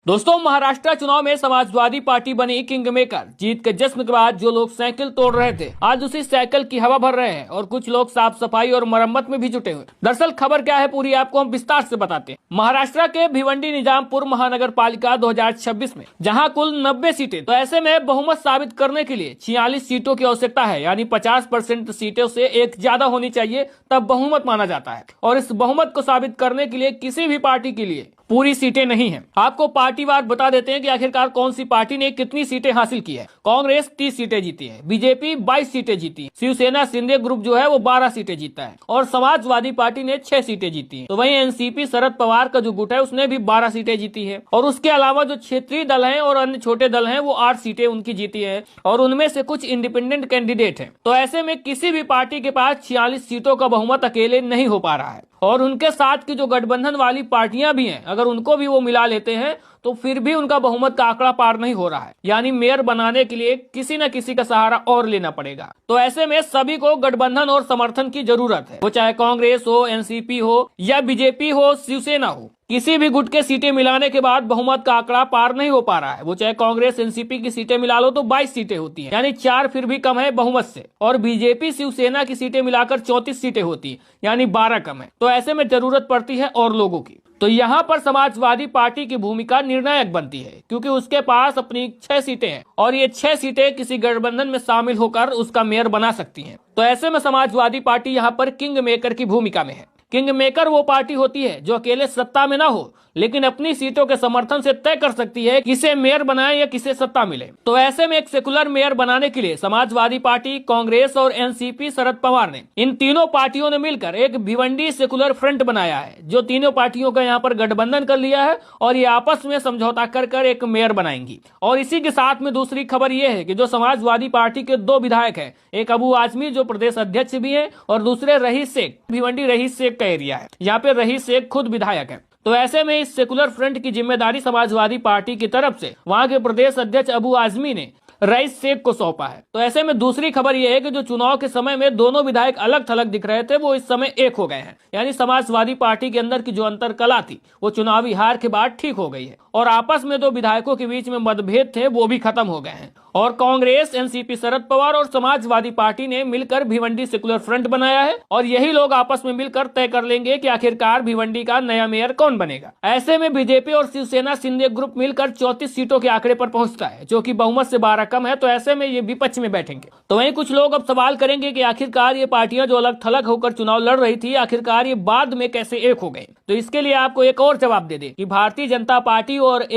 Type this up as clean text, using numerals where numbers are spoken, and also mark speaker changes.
Speaker 1: दोस्तों, महाराष्ट्र चुनाव में समाजवादी पार्टी बनी किंग मेकर। जीत के जश्न के बाद जो लोग साइकिल तोड़ रहे थे, आज उसी साइकिल की हवा भर रहे हैं और कुछ लोग साफ सफाई और मरम्मत में भी जुटे हुए। दरअसल खबर क्या है, पूरी आपको हम विस्तार से बताते हैं। महाराष्ट्र के भिवंडी निजामपुर महानगर पालिका 2026 में जहां कुल 90 सीटें, तो ऐसे में बहुमत साबित करने के लिए 46 सीटों की आवश्यकता है। यानी 50% सीटों से एक ज्यादा होनी चाहिए, तब बहुमत माना जाता है। और इस बहुमत को साबित करने के लिए किसी भी पार्टी के लिए पूरी सीटें नहीं हैं। आपको पार्टीवार बता देते हैं कि आखिरकार कौन सी पार्टी ने कितनी सीटें हासिल की है। कांग्रेस 30 सीटें जीती है, बीजेपी 22 सीटें जीती है, शिवसेना शिंदे ग्रुप जो है वो 12 सीटें जीता है और समाजवादी पार्टी ने 6 सीटें जीती है। तो वहीं एनसीपी शरद पवार का जो गुट है उसने भी 12 सीटें जीती है। और उसके अलावा जो क्षेत्रीय दल है और अन्य छोटे दल है वो 8 सीटें उनकी जीती है और उनमें से कुछ इंडिपेंडेंट कैंडिडेट है। तो ऐसे में किसी भी पार्टी के पास 46 सीटों का बहुमत अकेले नहीं हो पा रहा है। और उनके साथ की जो गठबंधन वाली पार्टियां भी हैं, अगर उनको भी वो मिला लेते हैं तो फिर भी उनका बहुमत का आंकड़ा पार नहीं हो रहा है। यानी मेयर बनाने के लिए किसी न किसी का सहारा और लेना पड़ेगा। तो ऐसे में सभी को गठबंधन और समर्थन की जरूरत है, वो चाहे कांग्रेस हो, एनसीपी हो या बीजेपी हो, शिवसेना हो। किसी भी गुट के सीटें मिलाने के बाद बहुमत का आंकड़ा पार नहीं हो पा रहा है। वो चाहे कांग्रेस एनसीपी की सीटें मिला लो तो 22 सीटें होती हैं, यानी 4 फिर भी कम है बहुमत से। और बीजेपी शिवसेना की सीटें मिलाकर 34 सीटें होती है, यानी 12 कम है। तो ऐसे में जरूरत पड़ती है और लोगों की। तो यहाँ पर समाजवादी पार्टी की भूमिका निर्णायक बनती है, क्योंकि उसके पास अपनी 6 सीटें हैं और ये 6 सीटें किसी गठबंधन में शामिल होकर उसका मेयर बना सकती हैं। तो ऐसे में समाजवादी पार्टी यहाँ पर किंग मेकर की भूमिका में है। किंग मेकर वो पार्टी होती है जो अकेले सत्ता में ना हो, लेकिन अपनी सीटों के समर्थन से तय कर सकती है किसे मेयर बनाए या किसे सत्ता मिले। तो ऐसे में एक सेकुलर मेयर बनाने के लिए समाजवादी पार्टी, कांग्रेस और एनसीपी शरद पवार ने, इन तीनों पार्टियों ने मिलकर एक भिवंडी सेकुलर फ्रंट बनाया है, जो तीनों पार्टियों का यहाँ पर गठबंधन कर लिया है और ये आपस में समझौता कर कर एक मेयर बनाएंगी। और इसी के साथ में दूसरी खबर ये है कि जो समाजवादी पार्टी के 2 विधायक है, एक अबू आजमी जो प्रदेश अध्यक्ष भी है और दूसरे रहीस शेख, भिवंडी रहीस शेख का एरिया है, यहाँ पे रहीस शेख खुद विधायक है। तो ऐसे में इस सेकुलर फ्रंट की जिम्मेदारी समाजवादी पार्टी की तरफ से वहां के प्रदेश अध्यक्ष अबू आजमी ने रईस शेख को सौंपा है। तो ऐसे में दूसरी खबर यह है कि जो चुनाव के समय में दोनों विधायक अलग थलग दिख रहे थे, वो इस समय एक हो गए हैं। यानी समाजवादी पार्टी के अंदर की जो अंतरकला थी वो चुनावी हार के बाद ठीक हो गई है और आपस में 2 विधायकों के बीच में मतभेद थे वो भी खत्म हो गए हैं। और कांग्रेस, एनसीपी शरद पवार और समाजवादी पार्टी ने मिलकर भिवंडी सेकुलर फ्रंट बनाया है और यही लोग आपस में मिलकर तय कर लेंगे कि आखिरकार भिवंडी का नया मेयर कौन बनेगा। ऐसे में बीजेपी और शिवसेना शिंदे ग्रुप मिलकर 34 सीटों के आंकड़े पर पहुंचता है, जो कि बहुमत से 12 कम है। तो ऐसे में ये विपक्ष में बैठेंगे। तो वहीं कुछ लोग अब सवाल करेंगे कि आखिरकार ये पार्टियां जो अलग थलग होकर चुनाव लड़ रही थी, आखिरकार ये बाद में कैसे एक हो गई। तो इसके लिए आपको एक और जवाब दे दे कि भारतीय जनता पार्टी और